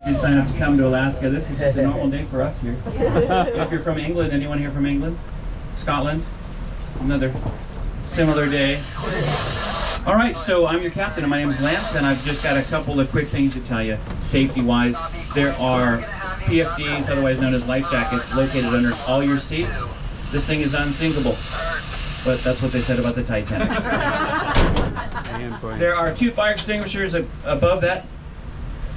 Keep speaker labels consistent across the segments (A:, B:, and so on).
A: You sign up to come to Alaska. This is just a normal day for us here. If you're from England, anyone here from England? Scotland? Another similar day. All right, so I'm your captain, and my name is Lance, and I've just got a couple of quick things to tell you, safety-wise. There are PFDs, otherwise known as life jackets, located under all your seats. This thing is unsinkable, but that's what they said about the Titanic. There are 2 fire extinguishers above that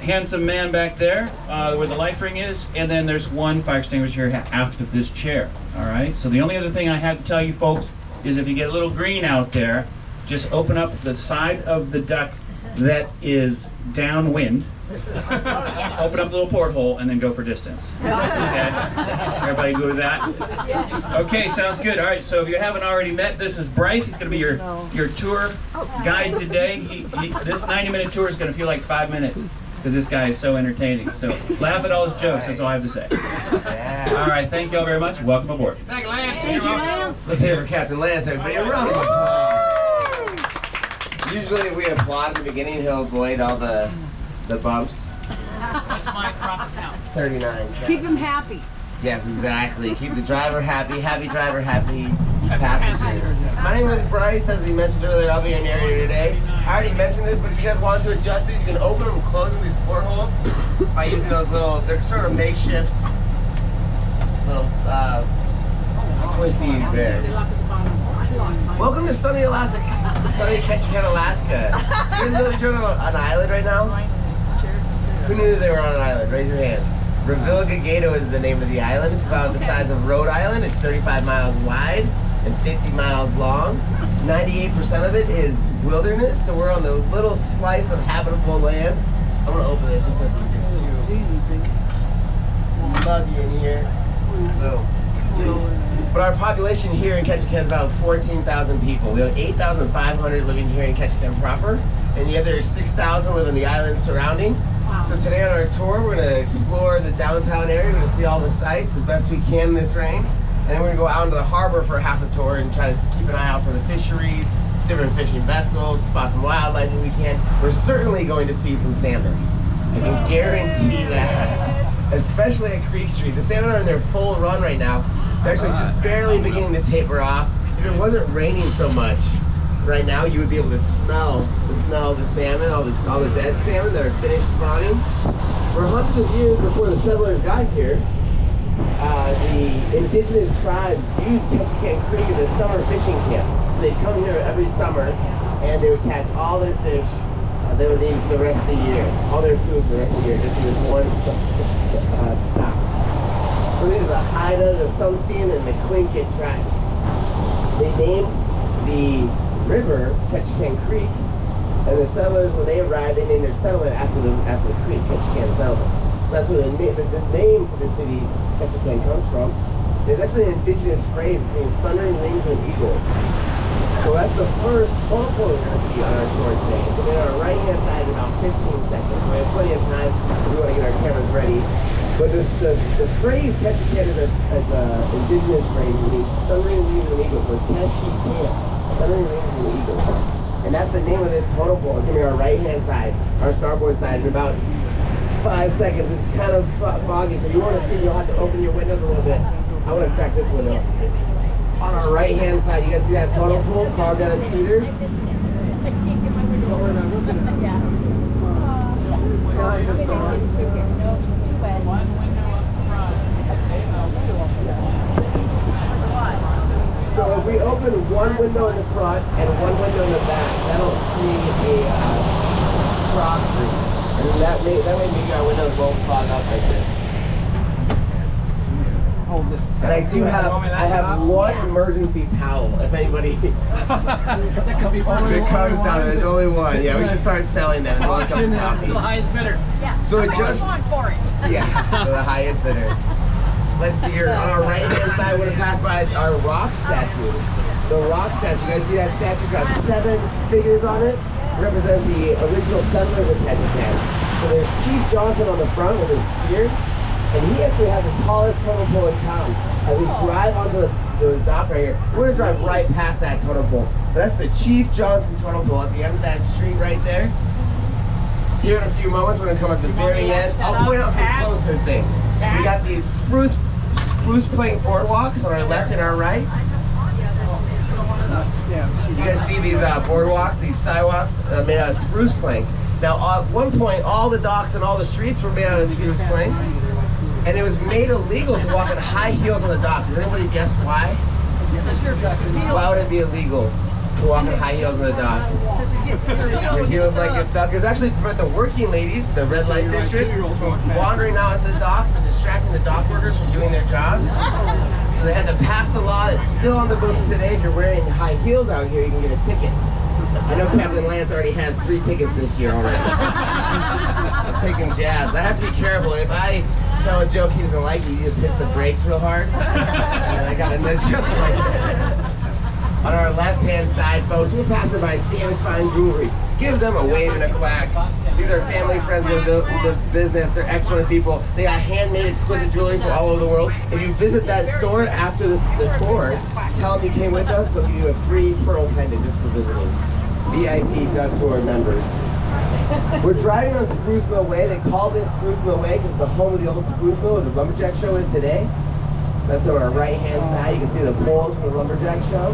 A: handsome man back there, where the life ring is, and then there's 1 fire extinguisher aft of this chair. All right, so the only other thing I have to tell you folks is if you get a little green out there, just open up the side of the deck that is downwind, open up a little porthole, and then go for distance. Okay? Everybody good with that? Okay, sounds good. All right, so if you haven't already met, this is Bryce. He's going to be your tour guide today. This 90-minute tour is going to feel like 5 minutes because this guy is so entertaining. So laugh at all his jokes. That's all I have to say. All right, thank you all very much. Welcome aboard.
B: Thank you, Lance. Thank you, Lance.
C: Let's hear it for Captain Lance, everybody. A round of applause. Usually if we applaud in the beginning, he'll avoid all the bumps.
B: What's my proper count?
C: 39.
D: Keep him happy.
C: Yes, exactly. Keep the driver happy, happy driver, happy passengers. My name is Bryce, as he mentioned earlier. I'll be your narrator today. I already mentioned this, but if you guys want to adjust these, you can open them and close them, these portholes, by using those little, they're sort of makeshift little twisties there. Welcome to sunny Alaska, sunny Ketchikan, Alaska. Do you guys know that you're on an island right now? Who knew that they were on an island? Raise your hand. Revillagigedo is the name of the island. It's about the size of Rhode Island. It's 35 miles wide and 50 miles long. 98% of it is wilderness, so we're on the little slice of habitable land. I'm gonna open this just so you can see. Muggy in here. Boom. But our population here in Ketchikan is about 14,000 people. We have 8,500 living here in Ketchikan proper, and the other 6,000 live in the islands surrounding. Wow. So today on our tour, we're going to explore the downtown area. We're going to see all the sights as best we can in this rain. And then we're going to go out into the harbor for half the tour and try to keep an eye out for the fisheries, different fishing vessels, spot some wildlife if we can. We're certainly going to see some salmon. I can guarantee that. Especially at Creek Street. The salmon are in their full run right now. They're actually just barely beginning to taper off. If it wasn't raining so much right now, you would be able to smell the smell of the salmon, all the dead salmon that are finished spawning. For hundreds of years before the settlers got here, the indigenous tribes used Ketchikan Creek as a summer fishing camp. So they'd come here every summer and they would catch all their fish they would need for the rest of the year. All their food for the rest of the year, just in this one stop. So these are the Haida, the Sumsian, and the Tlingit tribes. They named the river Ketchikan Creek, and the settlers, when they arrived, they named their settlement after the creek, Ketchikan settlement. So that's where the name for the city Ketchikan comes from. There's actually an indigenous phrase, it means thundering wings of an eagle. So that's the first photo we're going to see on our tour today. It's on our right-hand side in about 15 seconds. We have plenty of time if we want to get our cameras ready. But the phrase Ketchikan is an indigenous phrase. It means thundering wings of an eagle. So it's Ketchikan, thundering wings of an eagle. And that's the name of this totem pole. It's going to be our right-hand side, our starboard side, in about 5 seconds. It's kind of foggy, so you want to see, you'll have to open your windows a little bit. I want to crack this window. On our right-hand side, you guys see that totem pole carved out of cedar? So if we open one window in the front and one window in the back, that'll create a cross street. And that way maybe our windows won't fog up like this. And I have one emergency towel, if anybody. It comes down, there's only one. Yeah, we should start selling them.
B: The highest bidder.
C: Yeah. So it just.
D: For it.
C: Yeah, for the highest bidder. Let's see here. On our right-hand side, we're going to pass by our rock statue. The rock statue. You guys see that statue? Got 7 figures on it. Represent the original settlers of Ketchikan. So there's Chief Johnson on the front with his spear. And he actually has the tallest totem pole in town. As we drive onto the dock right here, we're gonna drive right past that totem pole. But that's the Chief Johnson totem pole at the end of that street right there. Here in a few moments, we're gonna come at the very end. I'll point out some closer things. We got these spruce plank boardwalks on our left and our right. You guys see these boardwalks, these sidewalks made out of spruce plank. Now, at one point, all the docks and all the streets were made out of spruce planks, and it was made illegal to walk in high heels on the dock. Does anybody guess why? Why would it be illegal to walk in high heels on the dock? Your heels might get stuck. It's actually to prevent the working ladies, the red light district, from wandering out into the docks and distracting the dock workers from doing their jobs. So they had to pass the law that's still on the books today. If you're wearing high heels out here, you can get a ticket. I know Captain Lance already has 3 tickets this year already. I'm taking jabs. I have to be careful. If I tell a joke he doesn't like, he just hits the brakes real hard. And I got a nudge just like that. On our left-hand side, folks, we're passing by Sam's Fine Jewelry. Give them a wave and a quack. These are family friends with the business. They're excellent people. They got handmade exquisite jewelry from all over the world. If you visit that store after the tour, tell them you came with us. They'll give you a free pearl pendant just for visiting. VIP Duck Tour members. We're driving on Spruce Mill Way. They call this Spruce Mill Way because it's the home of the old Spruce Mill where the Lumberjack Show is today. That's on our right-hand side. You can see the poles from the Lumberjack Show.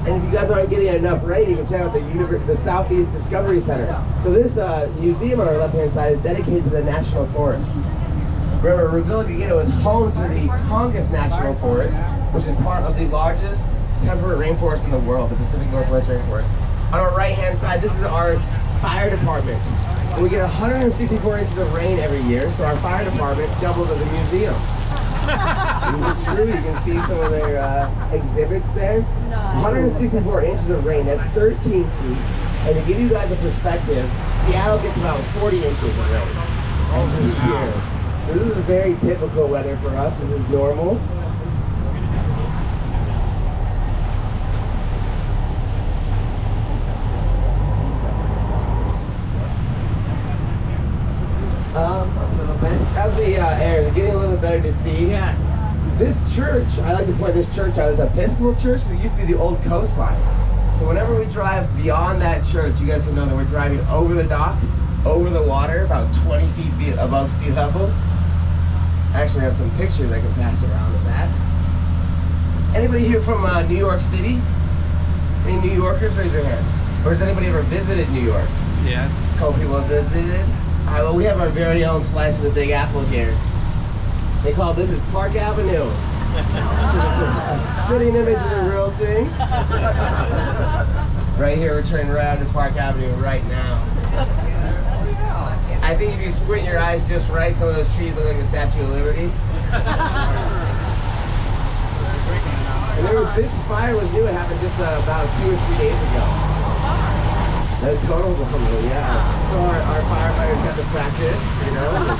C: And if you guys aren't getting enough rain, you can check out the Southeast Discovery Center. So this museum on our left-hand side is dedicated to the National Forest. Remember, Revillagigedo is home to the Tongass National Forest, which is part of the largest temperate rainforest in the world, the Pacific Northwest Rainforest. On our right-hand side, this is our fire department. And we get 164 inches of rain every year, so our fire department doubles as a museum. It's true, you can see some of their exhibits there. 164 inches of rain, that's 13 feet. And to give you guys a perspective, Seattle gets about 40 inches of rain every year. So this is very typical weather for us, this is normal. As the air is getting a little bit better to see.
B: Yeah.
C: This church, I like to point this church out as an Episcopal church. It used to be the old coastline. So whenever we drive beyond that church, you guys will know that we're driving over the docks, over the water, about 20 feet above sea level. I actually have some pictures I can pass around of that. Anybody here from New York City? Any New Yorkers? Raise your hand. Or has anybody ever visited New York?
B: Yes.
C: A couple people have visited. Well, we have our very own slice of the Big Apple here. They call this is Park Avenue. A spitting image of the real thing. Right here, we're turning right onto Park Avenue right now. I think if you squint your eyes just right, some of those trees look like the Statue of Liberty. And this fire was new. It happened just about 2 or 3 days ago. That's total bummer, yeah. So our firefighters got to practice, you know.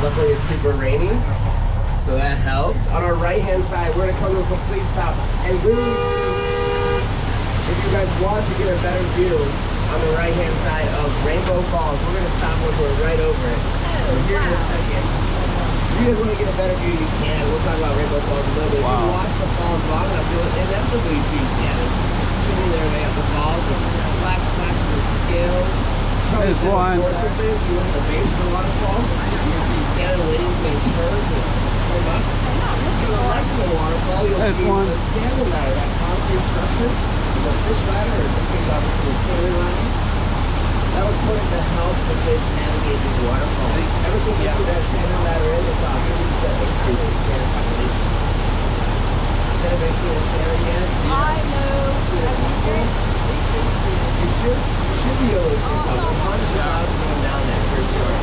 C: Luckily it's super rainy, so that helped. On our right-hand side, we're gonna come to a complete stop. And really, if you guys want to get a better view on the right-hand side of Rainbow Falls, we're gonna stop when we're right over it. So here in a second. If you guys want to get a better view, you can. We'll talk about Rainbow Falls a little bit. Wow. If you watch the falls long enough, you'll inevitably see Seattle swimming their way up the falls. Flashing the scales.
D: There's one.
C: You look at the base of the waterfall, you can see salmon waiting to make turns and swim up. To the left of the waterfall, you'll see the salmon ladder, that concrete structure, the fish ladder, or something obviously the salmon ladder. That was put in to help the fish navigate these waterfalls. Ever since you put that salmon ladder in, it's a 50% increase in salmon population. Has anybody seen a salmon yet?
E: I know.
C: You should be able to see something. Hundreds of thousands of them down there for sure.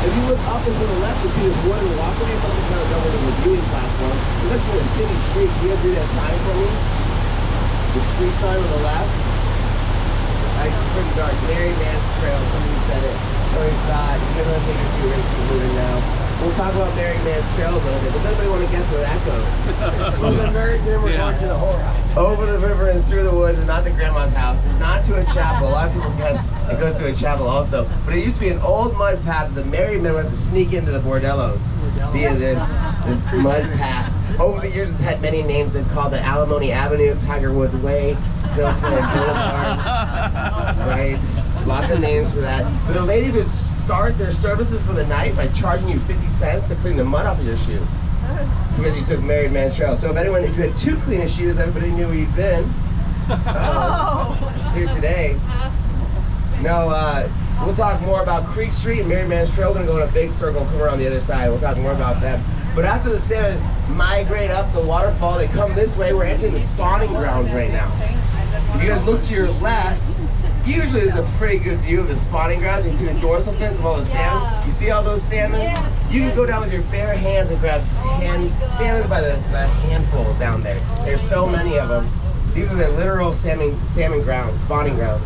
C: If you look up and to the left, you see this wooden walkway. It's something kind of double as a viewing platform. It's actually a city street. Can you guys read that sign for me? The street sign on the left. It's pretty dark. Mary Man's Trail. Somebody said it. Somebody saw it. You guys want to take a few keep moving now. We'll talk about Mary Man's Trail a little bit. Does anybody want to guess where that goes? Over the river, then we're going to the whorehouse. Over the river and through the woods, and not the grandma's house. It's not to a chapel. A lot of people guess it goes to a chapel also. But it used to be an old mud path that the married men would have to sneak into the bordellos via this mud path. Over the years, it's had many names. They've called it Alimony Avenue, Tiger Woods Way, Pilsner Boulevard, right? Lots of names for that. But the ladies would start their services for the night by charging you 50 cents to clean the mud off of your shoes. Because you took Married Man's Trail. So if you had two cleanest shoes, everybody knew where you'd been. Here today. No, we'll talk more about Creek Street and Married Man's Trail. We're gonna go in a big circle, come around the other side. We'll talk more about them. But after the salmon migrate up the waterfall, they come this way. We're entering the spawning grounds right now. If you guys look to your left, usually there's a pretty good view of the spawning grounds. You can see the dorsal fins of all the salmon. You see all those salmon? You can go down with your bare hands and grab salmon by the handful down there. There's so many of them. These are the literal salmon grounds, spawning grounds.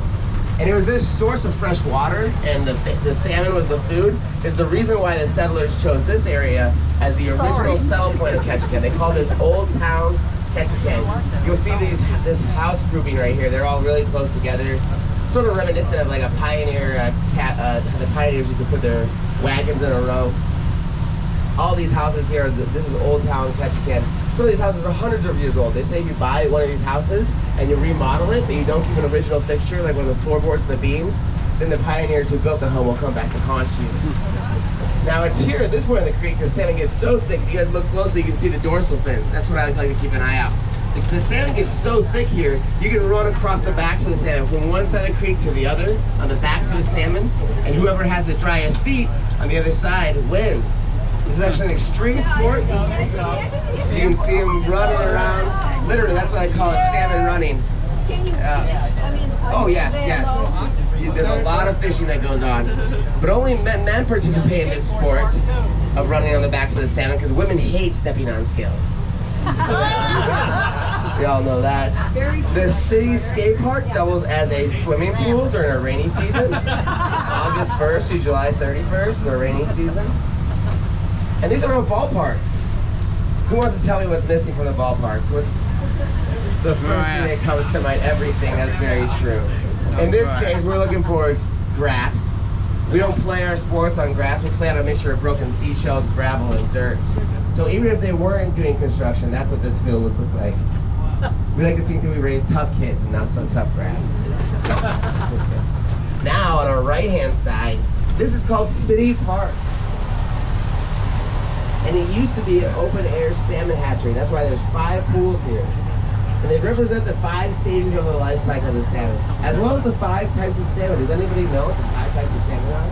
C: And it was this source of fresh water, and the salmon was the food, is the reason why the settlers chose this area as the original settle point of Ketchikan. They call this Old Town Ketchikan. You'll see this house grouping right here. They're all really close together, sort of reminiscent of like a pioneer, the pioneers used to put their wagons in a row. All these houses here, this is Old Town Ketchikan. Some of these houses are hundreds of years old. They say if you buy one of these houses and you remodel it, but you don't keep an original fixture, like one of the floorboards and the beams, then the pioneers who built the home will come back to haunt you. Now it's here at this point in the creek, the salmon gets so thick, if you guys look closely, you can see the dorsal fins. That's what I like to keep an eye out. The salmon gets so thick here, you can run across the backs of the salmon from one side of the creek to the other on the backs of the salmon, and whoever has the driest feet on the other side wins. This is actually an extreme sport. You can see them running around. Literally, that's what I call it, salmon running. Oh yes. There's a lot of fishing that goes on. But only men participate in this sport of running on the backs of the salmon because women hate stepping on scales. We all know that. The city skate park doubles as a swimming pool during a rainy season. August 1st to July 31st, the rainy season. And these are all ballparks. Who wants to tell me what's missing from the ballparks? What's the first thing that comes to mind? Everything, that's very true. In this case, we're looking for grass. We don't play our sports on grass. We play on a mixture of broken seashells, gravel, and dirt. So even if they weren't doing construction, that's what this field would look like. We like to think that we raise tough kids and not so tough grass. Now, on our right-hand side, this is called City Park. And it used to be an open-air salmon hatchery. That's why there's 5 pools here. And they represent the 5 stages of the life cycle of the salmon, as well as the 5 types of salmon. Does anybody know what the 5 types of salmon are?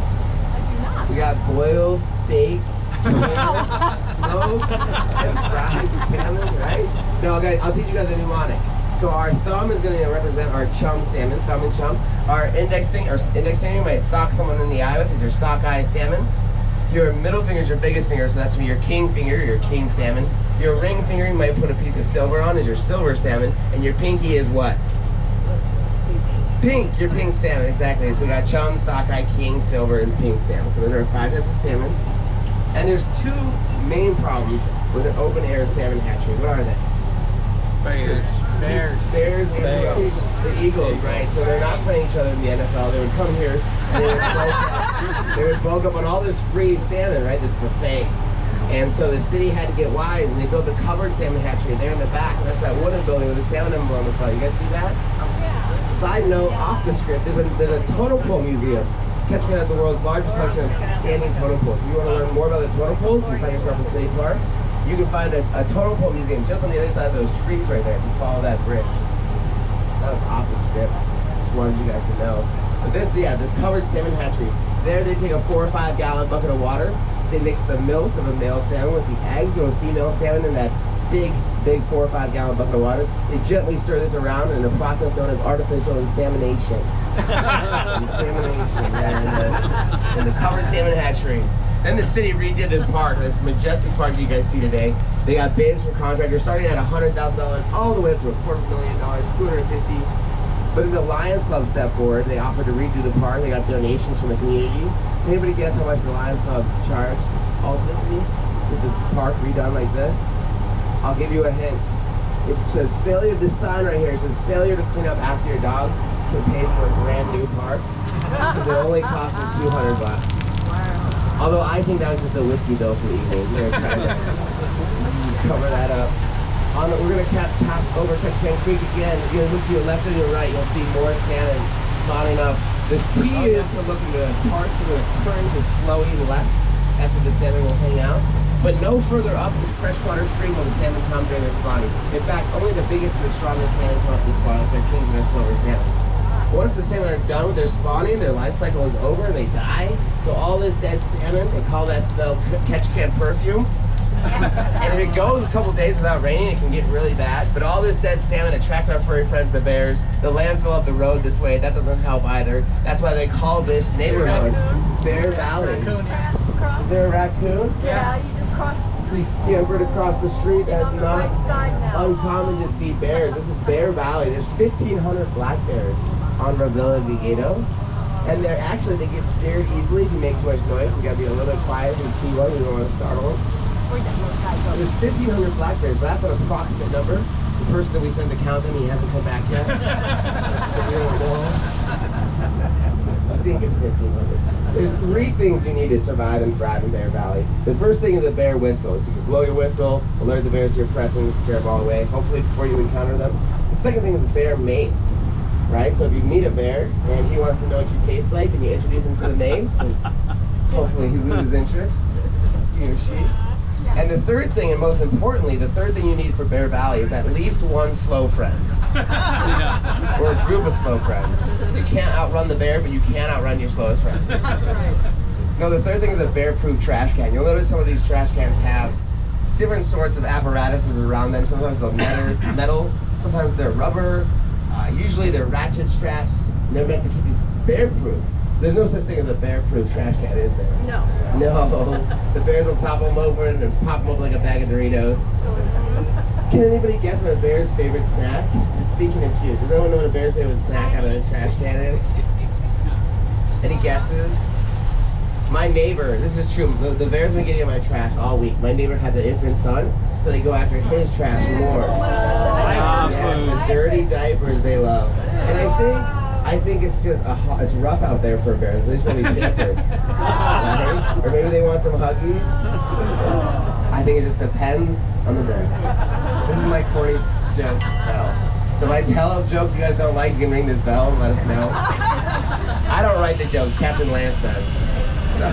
E: I do not.
C: We got boiled, baked, smoked, and fried salmon, right? No, okay, I'll teach you guys a mnemonic. So our thumb is going to represent our chum salmon, thumb and chum. Our index finger you might sock someone in the eye with, is your sockeye salmon. Your middle finger is your biggest finger, so that's going to be your king finger, your king salmon. Your ring finger you might put a piece of silver on, is your silver salmon. And your pinky is what? Pink, your pink salmon, exactly. So we got chum, sockeye, king, silver, and pink salmon. So there are 5 types of salmon. And there's 2 main problems with an open air salmon hatchery. What are they? Bears and the Eagles, right? So they're not playing each other in the NFL. They would come here and they would bulk up on all this free salmon, right? This buffet. And so the city had to get wise, and they built a covered salmon hatchery there in the back. And that's that wooden building with a salmon emblem on the front. You guys see that?
E: Yeah.
C: Side note, off the script, there's a totem pole museum. Ketchikan has the world's largest collection of standing totem poles. If you want to learn more about the totem poles, you find yourself in City Park. You can find a totem pole museum just on the other side of those trees right there if you follow that bridge. That was off the script. Just wanted you guys to know. But this covered salmon hatchery. There they take a 4 or 5 gallon bucket of water. They mix the milk of a male salmon with the eggs of a female salmon in that big 4 or 5 gallon bucket of water. They gently stir this around in a process known as artificial insemination. In the covered salmon hatchery. Then the city redid this park, this majestic park that you guys see today. They got bids from contractors starting at $100,000 all the way up to $250,000, $250,000. But in the Lions Club stepped forward, they offered to redo the park. They got donations from the community. Anybody guess how much the Lions Club charged ultimately with this park redone like this? I'll give you a hint. It says failure, this sign right here, it says failure to clean up after your dogs can pay for a brand new park. Because it only cost them $200. Although I think that was just a whiskey bill for the evening. They're trying to cover that up. We're gonna pass over Ketchikan Creek again. If you look to your left and your right, you'll see more salmon spawning up. The key is to look in the parts where the current is flowing less. That's where the salmon will hang out. But no further up this freshwater stream will the salmon come during their spawning. In fact, only the biggest and the strongest salmon come up this spawn. It's their kings and their silver salmon. Once the salmon are done with their spawning, their life cycle is over and they die. So all this dead salmon, they call that smell Ketchikan perfume. And if it goes a couple days without raining, it can get really bad. But all this dead salmon attracts our furry friends, the bears. The landfill up the road this way, that doesn't help either. That's why they call this neighborhood Bear Valley. Is there a raccoon?
E: Yeah, you just crossed the street.
C: He scampered across the street.
E: He's on the right side now.
C: Uncommon to see bears. This is Bear Valley. There's 1,500 black bears on Revilla Vigado. And they're actually, they get scared easily if you make too much noise. You gotta be a little bit quiet if you see one. You don't want to startle them. There's 1,500 black bears, but that's an approximate number. The person that we sent to count them, he hasn't come back yet. So we don't know. I think it's 1,500. There's 3 things you need to survive and thrive in Bear Valley. The first thing is a bear whistle. So you can blow your whistle, alert the bears to your presence, scare them all away, hopefully before you encounter them. The second thing is a bear mace, right? So if you meet a bear and he wants to know what you taste like, and you introduce him to the mace, and hopefully he loses interest, he or she. And the third thing, and most importantly, the third thing you need for Bear Valley is at least one slow friend. Or a group of slow friends. You can't outrun the bear, but you can outrun your slowest friend.
E: That's right.
C: No, the third thing is a bear-proof trash can. You'll notice some of these trash cans have different sorts of apparatuses around them. Sometimes they're metal, sometimes they're rubber, usually they're ratchet straps, and they're meant to keep these bear-proof. There's no such thing as a bear-proof trash can, is there?
E: No.
C: No. The bears will topple them over and then pop them up like a bag of Doritos. Can anybody guess what a bear's favorite snack? Speaking of cute, does anyone know what a bear's favorite snack out of the trash can is? Any guesses? My neighbor, this is true, the bear's been getting in my trash all week. My neighbor has an infant son, so they go after his trash more. Yes, the dirty diapers they love. And I think it's just it's rough out there for bears. They just want to be pampered, right? Or maybe they want some huggies. I think it just depends on the bear. This is my corny joke bell. So if I tell a joke you guys don't like, you can ring this bell and let us know. I don't write the jokes. Captain Lance does. So.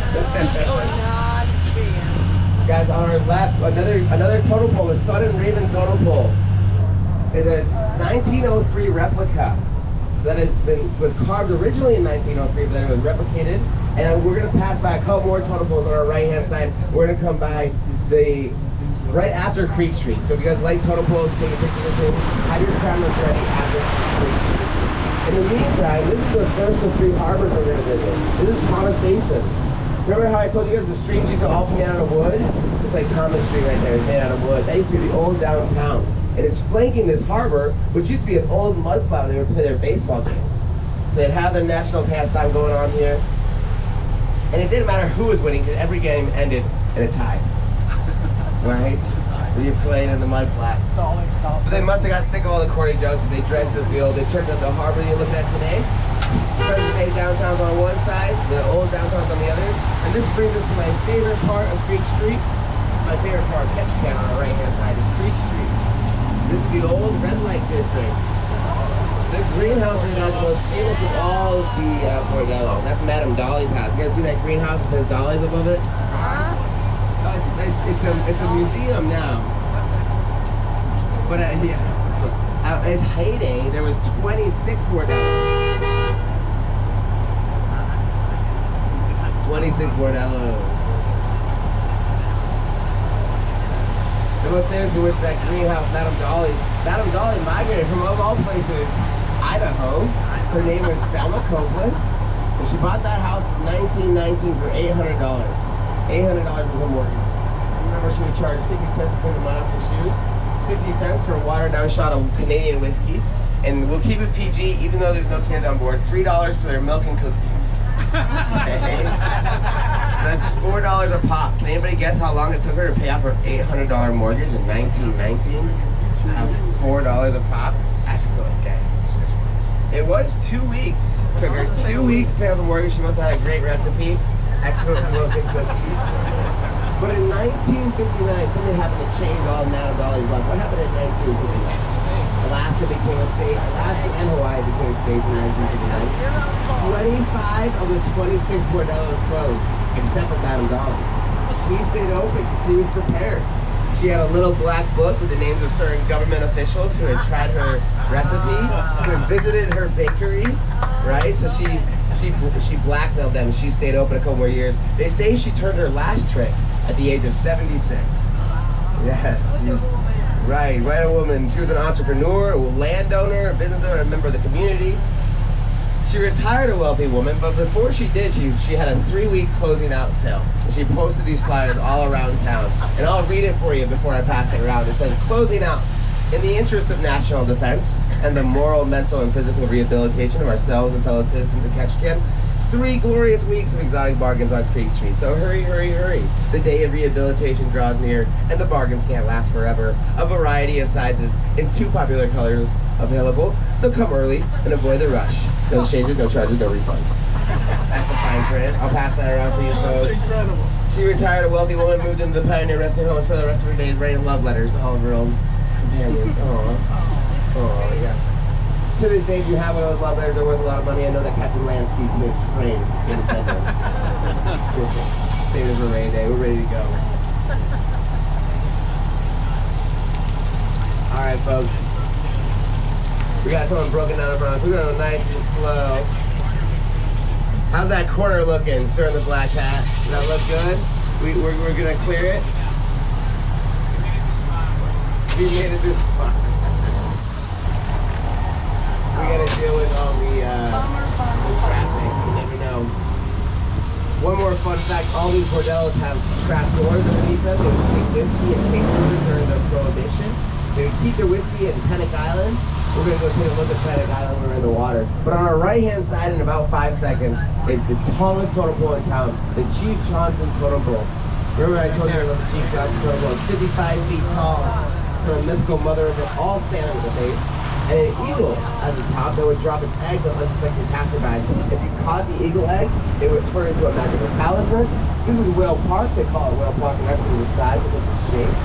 C: Guys, on our left, another totem pole, the Sun and Raven totem pole, is a 1903 replica. That was carved originally in 1903, but then it was replicated. And we're gonna pass by a couple more totem poles on our right-hand side. We're gonna come by right after Creek Street. So if you guys like totem poles, take a picture of them, have your cameras ready after Creek Street. In the meantime, this is the first of 3 harbors we're gonna visit. This is Thomas Basin. Remember how I told you guys the streets used to all be made out of wood? Just like Thomas Street right there is made out of wood. That used to be the old downtown. And it's flanking this harbor, which used to be an old mud flat where they would play their baseball games. So they'd have their national pastime going on here. And it didn't matter who was winning, because every game ended in a tie. Right? Where you played in the mud flats. So they must have got sick of all the corny jokes, so they dredged the field. They turned up the harbor you're looking at today. Present day downtown's on one side, the old downtown's on the other. And this brings us to my favorite part of Creek Street. My favorite part of Ketchikan on the right-hand side is Creek Street. This is the old red light district. The greenhouse right now is the most famous of all of the Bordello. That's Madame Dolly's house. You guys see that greenhouse that says Dolly's above it? It's a museum now. But yeah, at its heyday, there was 26 Bordellos. 26 Bordellos. The most famous of which that greenhouse, Madame Dolly. Madame Dolly migrated from, of all places, Idaho. Her name was Thelma Copeland. And she bought that house in 1919 for $800. $800 was a mortgage. Remember, she would charge 50 cents to clean the mud off her shoes, 50 cents for a watered down shot of Canadian whiskey. And we'll keep it PG, even though there's no kids on board. $3 for their milk and cookies. Okay. So that's $4 a pop. Can anybody guess how long it took her to pay off her $800 mortgage in 1919? $4 a pop? Excellent, guys. It was 2 weeks. It took her 2 weeks to pay off the mortgage. She must have had a great recipe. Excellent milk and cookies. But in 1959, something happened to change all of Valley's life. What happened in 1959? Alaska became a state. Alaska and Hawaii became states in 1959. 25 of the 26 bordellos closed, except for Madame Dolly. She stayed open. She was prepared. She had a little black book with the names of certain government officials who had tried her recipe, who had visited her bakery, right? So she blackmailed them. She stayed open a couple more years. They say she turned her last trick at the age of 76. Yes. Right, a woman. She was an entrepreneur, a landowner, a business owner, a member of the community. She retired a wealthy woman, but before she did, she had a 3-week closing out sale. And she posted these flyers all around town. And I'll read it for you before I pass it around. It says, closing out. In the interest of national defense and the moral, mental, and physical rehabilitation of ourselves and fellow citizens of Ketchikan, 3 glorious weeks of exotic bargains on Creek Street. So hurry, hurry, hurry. The day of rehabilitation draws near, and the bargains can't last forever. A variety of sizes in 2 popular colors available. So come early and avoid the rush. No exchanges, no charges, no refunds. That's the fine print. I'll pass that around for you folks.
B: Incredible.
C: She retired a wealthy woman, moved into the Pioneer Resting Home, and spent the rest of her days writing love letters to all of her own companions. Oh, yes. To this day, if you have one of those love letters, they're worth a lot of money. I know that Captain Lance keeps this framed in the bedroom. Save it for rainy day. We're ready to go. All right, folks. We got someone broken down in front of us. We're going to go nice and slow. How's that corner looking, sir in the black hat? Does that look good? We're going to clear it. We made it this far. We got to deal with all the traffic. You never know. One more fun fact, all these bordellos have trap doors underneath them. They would take whiskey and paper during the Prohibition. They would keep their whiskey in Pennock Island. We're going to go take a look at Pennock Island when we're in the water. But on our right-hand side, in about 5 seconds, is the tallest totem pole in town, the Chief Johnson totem pole. Remember I told you about the Chief Johnson totem pole? It's 55 feet tall. It's the mythical mother of all salmon at the base. And an eagle at the top that would drop its eggs on unsuspecting passerby. If you caught the eagle egg, it would turn into a magical talisman. This is Whale Park. They call it Whale Park and everything the size of its shape.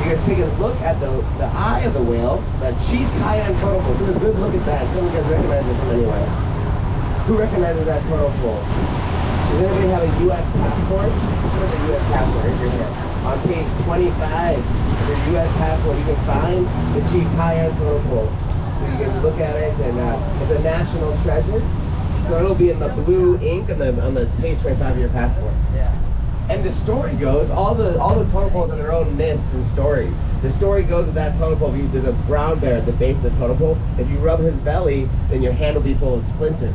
C: You guys take a look at the eye of the whale, the Chief Cayenne totem pole. Take a good look at that. Some of you guys recognize it from anywhere. Who recognizes that totem pole? Does anybody have a U.S. passport? Where's a U.S. passport? Raise your hand. On page 25 of your U.S. passport, you can find the Chief Cayenne totem pole. So you can look at it, and it's a national treasure. So it'll be in the blue ink on the page 25 of your passport. Yeah. And the story goes, all the totem poles have their own myths and stories. The story goes with that totem pole, there's a brown bear at the base of the totem pole. If you rub his belly, then your hand will be full of splinters.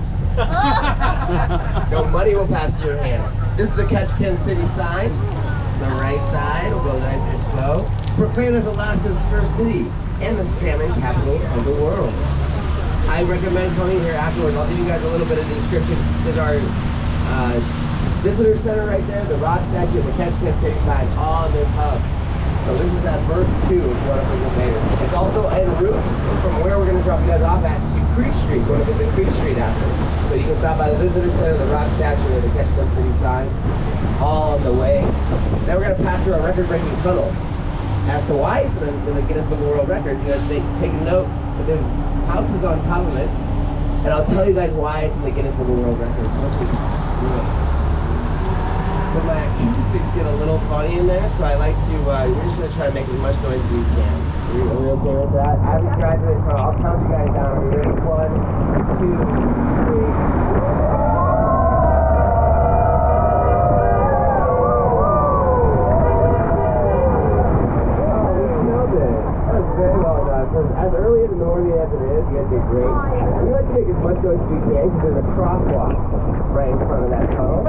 C: No money will pass through your hands. This is the Ketchikan City sign. The right side will go nice and slow. Proclaimed as Alaska's first city and the salmon capital of the world. I recommend coming here afterwards. I'll give you guys a little bit of the description. There's our visitor center right there, the rock statue, and the Ketchikan City sign on this hub. So this is that verse 2 if you want to visit later. It's also en route from where we're going to drop you guys off at to Creek Street. We're going to visit Creek Street after. So you can stop by the visitor center, the rock statue, and the Ketchikan City sign, all on the way. Then we're going to pass through a record-breaking tunnel. As to why it's in the Guinness Book of World Records, you guys take note that there's houses on top of it, and I'll tell you guys why it's in the Guinness Book of World Records. But my acoustics get a little funny in there, so I like to, we're just going to try to make as much noise as we can. Are we okay with that? I haven't graduated from, I'll count you guys down. Are you ready? 1, 2, 3. Very well done. As early in the morning as it is, you guys did great. We like to make as much noise as we can because there's a crosswalk right in front of that tunnel.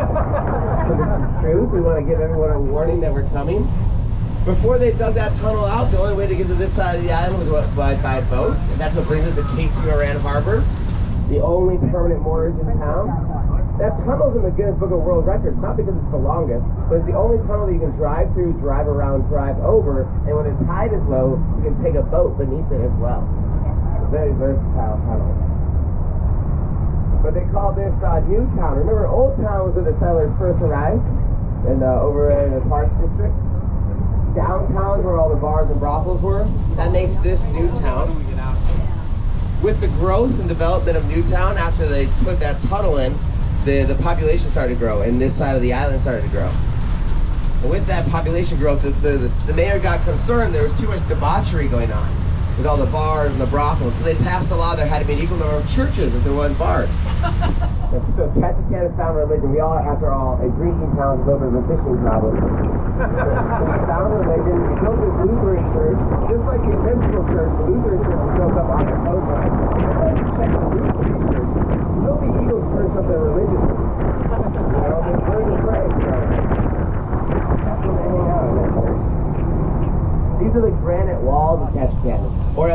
C: So this is true, so we want to give everyone a warning that we're coming. Before they dug that tunnel out, the only way to get to this side of the island was by boat. And that's what brings us to Casey Moran Harbor, the only permanent moorage in town. That tunnel's in the Guinness Book of World Records, not because it's the longest, but it's the only tunnel that you can drive through, drive around, drive over, and when the tide is low, you can take a boat beneath it as well. It's a very versatile tunnel. But they call this New Town. Remember, Old Town was where the settlers first arrived? and over in the Parks District. Downtown, where all the bars and brothels were, that makes this Newtown. With the growth and development of Newtown, after they put that tunnel in, the population started to grow, and this side of the island started to grow. And with that population growth, the mayor got concerned there was too much debauchery going on with all the bars and the brothels. So they passed a law there had to be an equal number of churches as there was bars. So Ketchikan found religion. We all, after all, a drinking town is over the fishing problem. So we found religion. We built this Lutheran church, just like the Episcopal church. The Lutheran church was built up on the coastline. Check the Lutheran church. No big Eagles first up their religion. You know, they learn to pray. So that's when they hang out in that church. These are the granite walls of Ketchikan, or as